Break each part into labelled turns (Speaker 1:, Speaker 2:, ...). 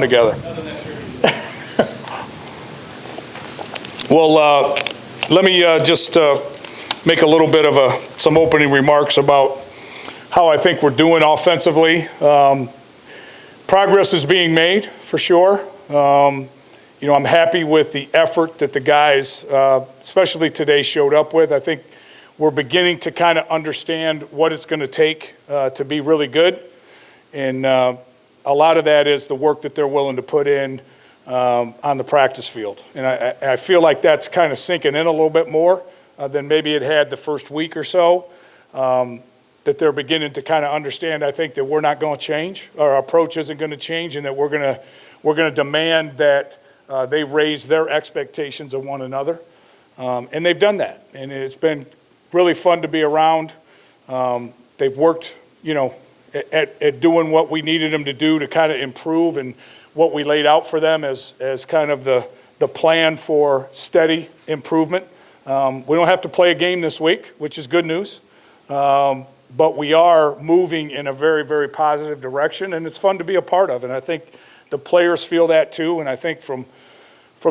Speaker 1: together. Well, let me just make a little bit of some opening remarks about how I think we're doing offensively. Progress is being made, for sure. I'm happy with the effort that the guys, especially today, showed up with. I think we're beginning to kind of understand what it's going to take to be really good. And a lot of that is the work that they're willing to put in on the practice field. And I feel like that's kind of sinking in a little bit more than maybe it had the first week or so, that they're beginning to kind of understand, I think, that we're not going to change. Our approach isn't going to change, and that we're going to demand that they raise their expectations of one another. And they've done that. And it's been really fun to be around. They've worked, at doing what we needed them to do to kind of improve, and what we laid out for them as kind of the plan for steady improvement. We don't have to play a game this week, which is good news. But we are moving in a very, very positive direction, and it's fun to be a part of. And I think the players feel that too. And I think from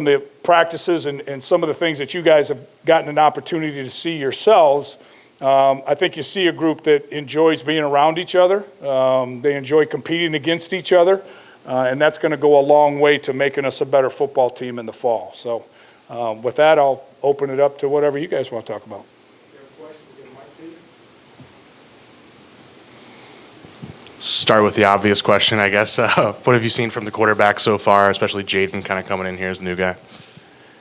Speaker 1: the practices and some of the things that you guys have gotten an opportunity to see yourselves, I think you see a group that enjoys being around each other. They enjoy competing against each other, and that's going to go a long way to making us a better football team in the fall. So with that, I'll open it up to whatever you guys want to talk about.
Speaker 2: Start with the obvious question, I guess. What have you seen from the quarterback so far, especially Jaden kind of coming in here as the new guy?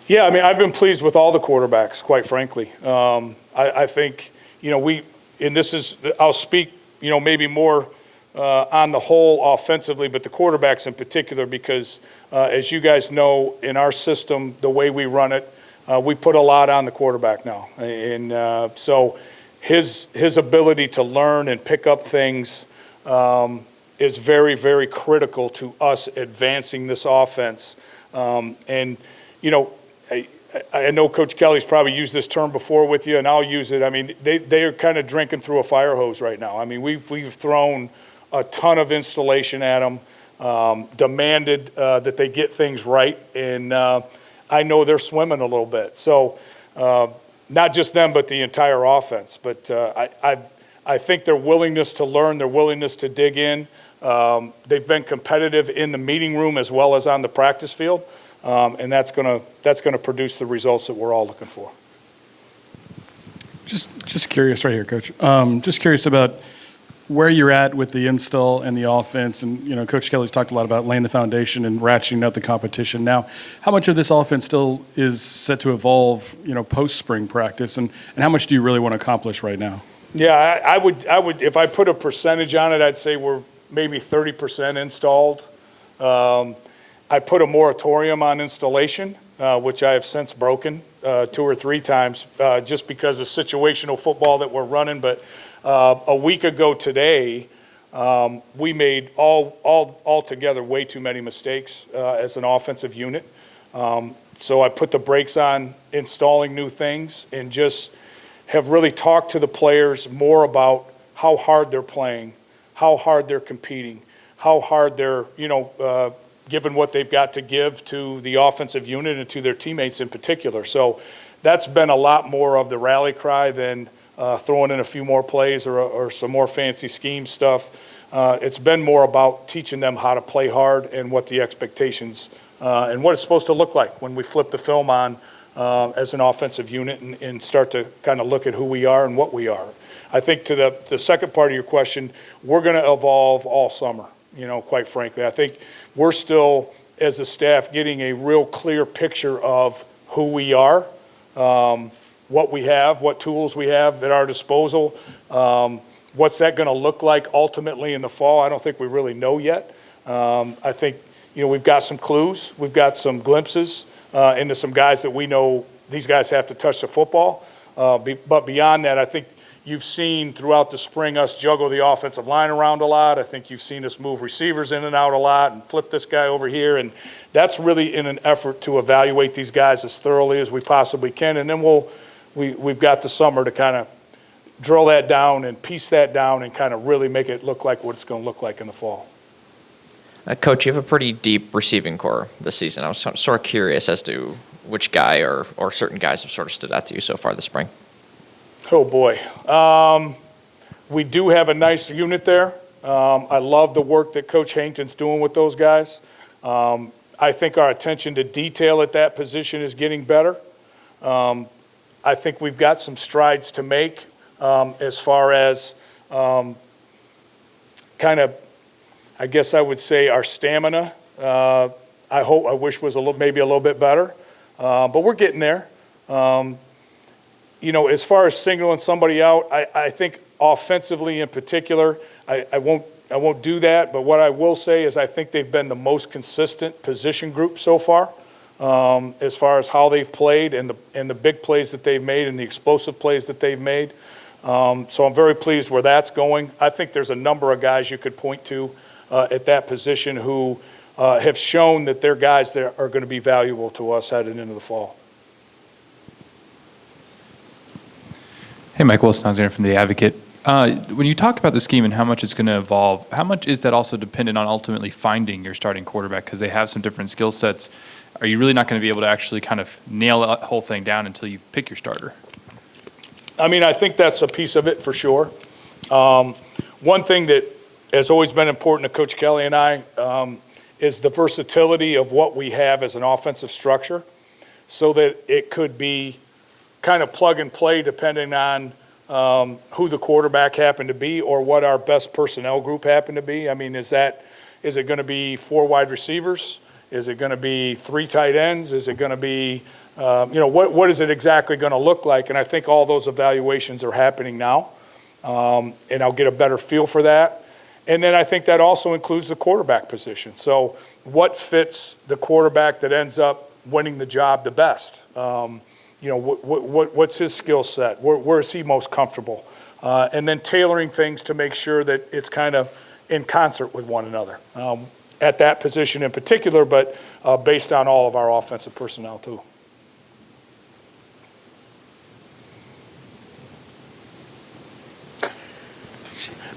Speaker 1: Yeah, I mean, I've been pleased with all the quarterbacks, quite frankly. I think, I'll speak, maybe more on the whole offensively, but the quarterbacks in particular, because as you guys know, in our system, the way we run it, we put a lot on the quarterback now. And so his ability to learn and pick up things is very, very critical to us advancing this offense. I know Coach Kelly's probably used this term before with you, and I'll use it. I mean, they are kind of drinking through a fire hose right now. I mean, we've thrown a ton of installation at them, demanded that they get things right, and I know they're swimming a little bit. So not just them, but the entire offense. But I think their willingness to learn, their willingness to dig in, they've been competitive in the meeting room as well as on the practice field. And that's gonna produce the results that we're all looking for.
Speaker 3: Just curious right here, Coach. Just curious about where you're at with the install and the offense. And, Coach Kelly's talked a lot about laying the foundation and ratcheting up the competition. Now, how much of this offense still is set to evolve, post-spring practice? And how much do you really want to accomplish right now?
Speaker 1: Yeah, I would, if I put a percentage on it, I'd say we're maybe 30% installed. I put a moratorium on installation, which I have since broken 2 or 3 times, just because of situational football that we're running. But a week ago today, we made altogether way too many mistakes as an offensive unit. So I put the brakes on installing new things, and just have really talked to the players more about how hard they're playing, how hard they're competing, how hard they're, given what they've got to give to the offensive unit and to their teammates in particular. So that's been a lot more of the rally cry than throwing in a few more plays or some more fancy scheme stuff. It's been more about teaching them how to play hard and what the expectations and what it's supposed to look like when we flip the film on as an offensive unit and start to kind of look at who we are and what we are. I think to the second part of your question, we're going to evolve all summer, quite frankly. I think we're still, as a staff, getting a real clear picture of who we are, what we have, what tools we have at our disposal. What's that going to look like ultimately in the fall? I don't think we really know yet. I think, we've got some clues. We've got some glimpses into some guys that we know these guys have to touch the football. But beyond that, I think you've seen throughout the spring us juggle the offensive line around a lot. I think you've seen us move receivers in and out a lot and flip this guy over here. And that's really in an effort to evaluate these guys as thoroughly as we possibly can. And then we've got the summer to kind of drill that down and piece that down and kind of really make it look like what it's going to look like in the fall.
Speaker 4: Coach, you have a pretty deep receiving core this season. I was sort of curious as to which guy or certain guys have sort of stood out to you so far this spring.
Speaker 1: Oh, boy. We do have a nice unit there. I love the work that Coach Hankton's doing with those guys. I think our attention to detail at that position is getting better. I think we've got some strides to make as far as I guess I would say our stamina. I wish was maybe a little bit better, but we're getting there. As far as singling somebody out, I think offensively in particular, I won't do that. But what I will say is I think they've been the most consistent position group so far, as far as how they've played and the big plays that they've made and the explosive plays that they've made. So I'm very pleased where that's going. I think there's a number of guys you could point to at that position who have shown that they're guys that are going to be valuable to us heading into the fall.
Speaker 5: Hey, Mike Wilson, Alexander from The Advocate. When you talk about the scheme and how much it's going to evolve, how much is that also dependent on ultimately finding your starting quarterback? Because they have some different skill sets. Are you really not going to be able to actually kind of nail that whole thing down until you pick your starter?
Speaker 1: I mean, I think that's a piece of it for sure. One thing that has always been important to Coach Kelly and I is the versatility of what we have as an offensive structure so that it could be kind of plug and play depending on who the quarterback happened to be or what our best personnel group happened to be. I mean, is it going to be 4 wide receivers? Is it going to be 3 tight ends? Is it going to be, what is it exactly going to look like? And I think all those evaluations are happening now, and I'll get a better feel for that. And then I think that also includes the quarterback position. So what fits the quarterback that ends up winning the job the best? What's his skill set? Where is he most comfortable? And then tailoring things to make sure that it's kind of in concert with one another at that position in particular, but based on all of our offensive personnel too.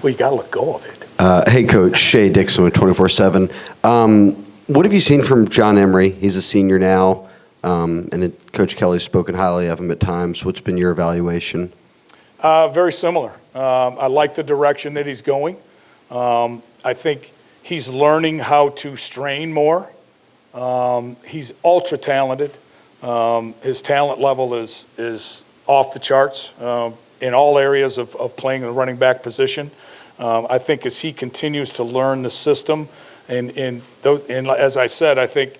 Speaker 1: Well, you got to let go of it.
Speaker 6: Hey, Coach. Shea Dixon with 24/7. What have you seen from John Emery? He's a senior now, and Coach Kelly's spoken highly of him at times. What's been your evaluation?
Speaker 1: Very similar. I like the direction that he's going. I think he's learning how to strain more. He's ultra talented. His talent level is off the charts in all areas of playing the running back position. I think as he continues to learn the system, and as I said, I think,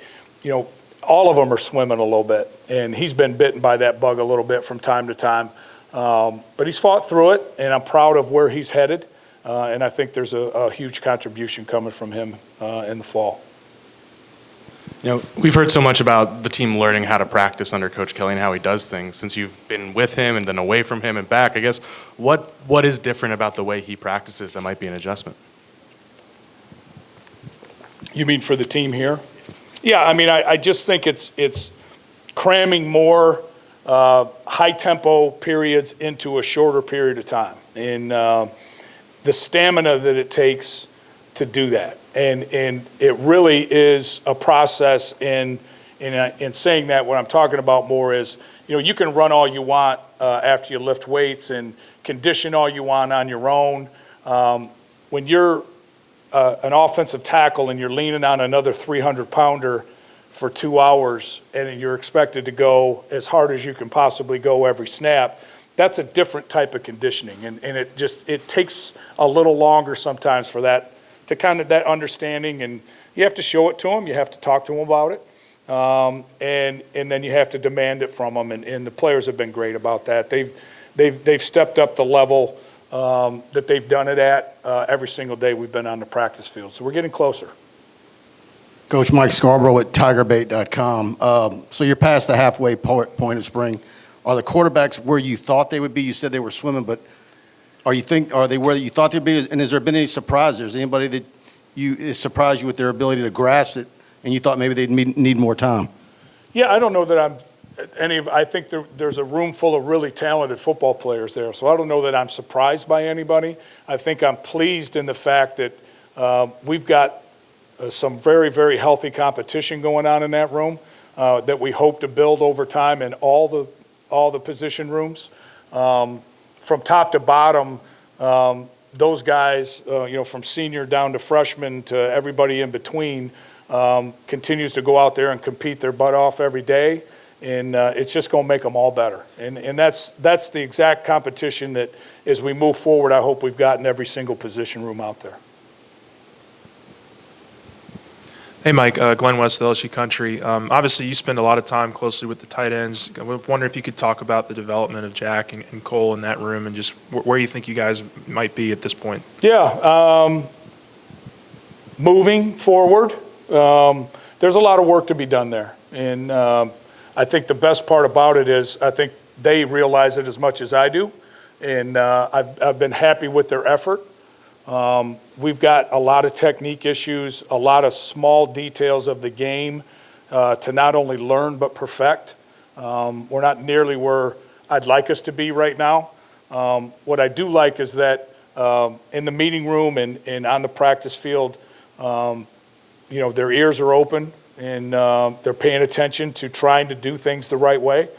Speaker 1: all of them are swimming a little bit, and he's been bitten by that bug a little bit from time to time. But he's fought through it, and I'm proud of where he's headed, and I think there's a huge contribution coming from him in the fall.
Speaker 2: We've heard so much about the team learning how to practice under Coach Kelly and how he does things. Since you've been with him and then away from him and back, I guess, what is different about the way he practices that might be an adjustment?
Speaker 1: You mean for the team here? Yeah, I mean, I just think it's cramming more high-tempo periods into a shorter period of time, and the stamina that it takes to do that. And it really is a process in saying that. What I'm talking about more is, you can run all you want after you lift weights and condition all you want on your own. When you're an offensive tackle and you're leaning on another 300-pounder for 2 hours and you're expected to go as hard as you can possibly go every snap, that's a different type of conditioning. And it takes a little longer sometimes for that to kind of that understanding, and you have to show it to them, you have to talk to them about it, and then you have to demand it from them, and the players have been great about that. They've stepped up the level that they've done it at every single day we've been on the practice field, so we're getting closer.
Speaker 7: Coach Mike Scarborough at TigerBait.com. So you're past the halfway point of spring. Are the quarterbacks where you thought they would be? You said they were swimming, but are they where you thought they'd be? And has there been any surprises? Anybody that surprised you with their ability to grasp it, and you thought maybe they'd need more time?
Speaker 1: Yeah, I don't know that I think there's a room full of really talented football players there, so I don't know that I'm surprised by anybody. I think I'm pleased in the fact that we've got some very, very healthy competition going on in that room that we hope to build over time in all the position rooms. From top to bottom, those guys, from senior down to freshman to everybody in between, continues to go out there and compete their butt off every day, and it's just going to make them all better. And that's the exact competition that, as we move forward, I hope we've got in every single position room out there.
Speaker 8: Hey, Mike, Glenn West, LSU Country. Obviously, you spend a lot of time closely with the tight ends. I wonder if you could talk about the development of Jack and Cole in that room and just where you think you guys might be at this point.
Speaker 1: Yeah, moving forward, there's a lot of work to be done there. And I think the best part about it is I think they realize it as much as I do. And I've been happy with their effort. We've got a lot of technique issues, a lot of small details of the game to not only learn but perfect. We're not nearly where I'd like us to be right now. What I do like is that in the meeting room and on the practice field, their ears are open and they're paying attention to trying to do things the right way.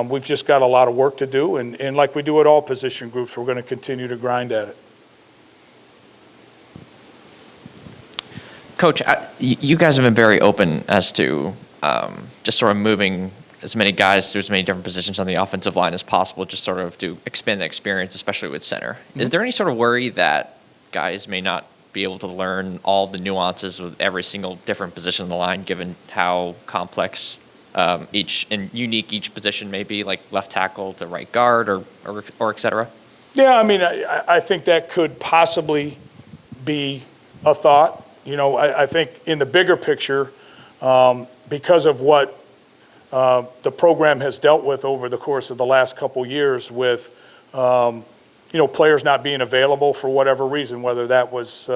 Speaker 1: We've just got a lot of work to do, and like we do at all position groups, we're going to continue to grind at it.
Speaker 4: Coach, you guys have been very open as to just sort of moving as many guys through as many different positions on the offensive line as possible, just sort of to expand the experience, especially with center. Mm-hmm. Is there any sort of worry that guys may not be able to learn all the nuances with every single different position on the line, given how complex each and unique each position may be, like left tackle to right guard or et cetera? Yeah,
Speaker 1: I mean, I think that could possibly be a thought. I think in the bigger picture, because of what the program has dealt with over the course of the last couple years with, players not being available for whatever reason, whether that was,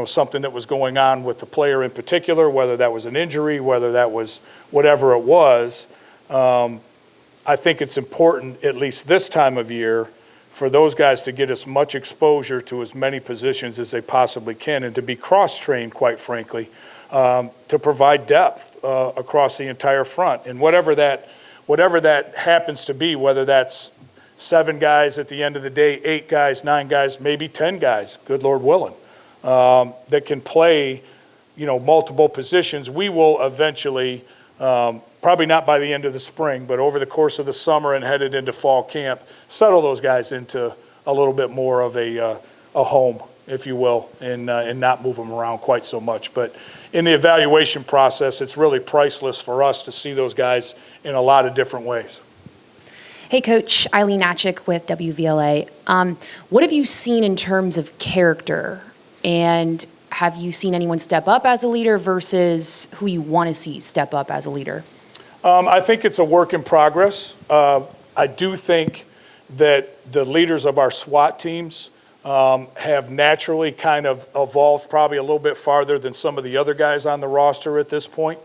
Speaker 1: something that was going on with the player in particular, whether that was an injury, whether that was whatever it was, I think it's important, at least this time of year, for those guys to get as much exposure to as many positions as they possibly can and to be cross-trained, quite frankly, to provide depth across the entire front. And whatever that happens to be, whether that's 7 guys at the end of the day, 8 guys, 9 guys, maybe 10 guys, good Lord willing, that can play, multiple positions, we will eventually, probably not by the end of the spring, but over the course of the summer and headed into fall camp, settle those guys into a little bit more of a home, if you will, and not move them around quite so much. But in the evaluation process, it's really priceless for us to see those guys in a lot of different ways.
Speaker 9: Hey, Coach, Eileen Natchik with WVLA. What have you seen in terms of character, and have you seen anyone step up as a leader versus who you want to see step up as a leader?
Speaker 1: I think it's a work in progress. I do think that the leaders of our SWAT teams have naturally kind of evolved probably a little bit farther than some of the other guys on the roster at this point.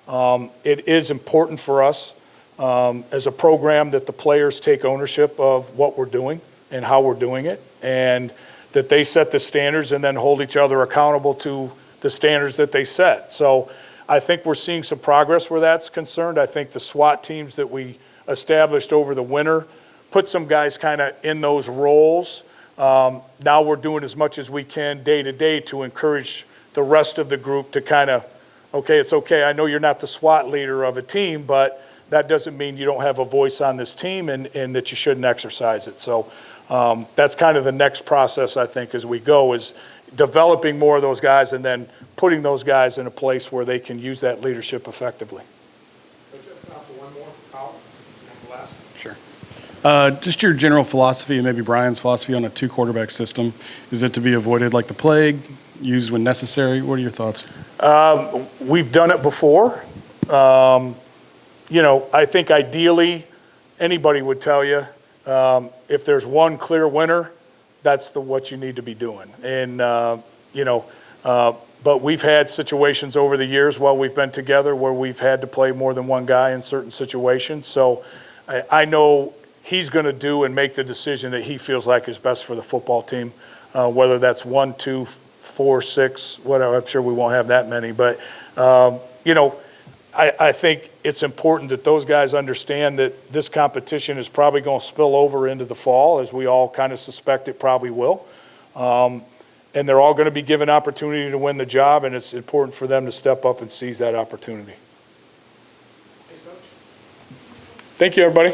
Speaker 1: It is important for us as a program that the players take ownership of what we're doing and how we're doing it, and that they set the standards and then hold each other accountable to the standards that they set. So I think we're seeing some progress where that's concerned. I think the SWAT teams that we established over the winter put some guys kind of in those roles. Now we're doing as much as we can day to day to encourage the rest of the group to kind of, okay, it's okay. I know you're not the SWAT leader of a team, but that doesn't mean you don't have a voice on this team and that you shouldn't exercise it. So that's kind of the next process, I think, as we go, is developing more of those guys and then putting those guys in a place where they can use that leadership effectively. Just time for one more, Kyle, and the last.
Speaker 3: Sure. Just your general philosophy, and maybe Brian's philosophy on a 2-quarterback system. Is it to be avoided like the plague, used when necessary? What are your thoughts?
Speaker 1: We've done it before. I think ideally anybody would tell you if there's one clear winner, that's what you need to be doing. And, but we've had situations over the years while we've been together where we've had to play more than one guy in certain situations. So I know he's going to do and make the decision that he feels like is best for the football team, whether that's 1, 2, 4, 6, whatever. I'm sure we won't have that many, but, I think it's important that those guys understand that this competition is probably going to spill over into the fall, as we all kind of suspect it probably will. And they're all going to be given opportunity to win the job, and it's important for them to step up and seize that opportunity. Thank you, everybody.